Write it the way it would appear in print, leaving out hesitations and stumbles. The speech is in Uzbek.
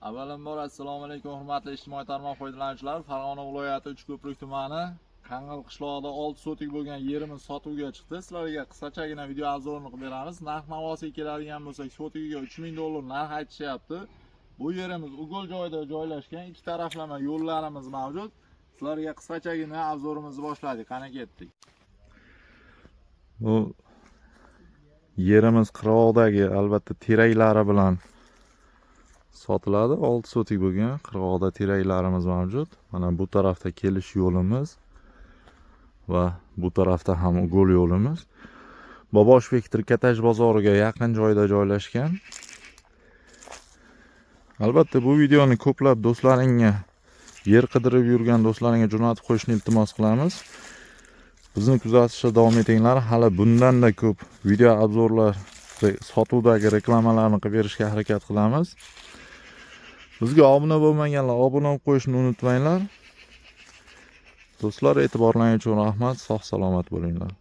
Avvalambor assalomu alaykum hurmatli ijtimoiy tarmoq foydalanuvchilari. Farg'ona viloyati Uchko'prik tumani Qangal qishlog'ida 6 sotik bo'lgan yerimiz sotuvga chiqdi. Sizlarga qisqachagina video obzorini qilib beramiz. Narx-navosiga keladigan bo'lsak, sotigiga $3000 narx aytishyapti. Bu yerimiz Ugol joyida joylashgan, ikki taraflama yo'llarimiz mavjud. Sizlarga qisqachagina obzorimizni boshladik. Qani ketdik. Bu yerimiz qirg'oqdagi albatta teraklari bilan sotiladi. 6 sotik bo'lgan qirg'oqda teraklarimiz mavjud. Mana bu tarafda kelish yo'limiz va bu tarafda ham Ugol yo'limiz. Boboshbek trikotaj bozoriga yaqin joyda joylashgan. Albatta bu videoni ko'plab do'stlaringga, yer qidirib yurgan do'stlaringga jo'natib qo'yishni iltimos qilamiz. Bizni kuzatishda davom etinglar. Hali bundan-da ko'p video obzorlar, sotuvdagi reklamalarni qilib berishga harakat qilamiz. Bizga obuna bo'lmaganlar obuna bo'lib qo'yishni unutmanglar. Do'stlar, e'tiborlaringiz uchun rahmat. Sog' salomat bo'linglar.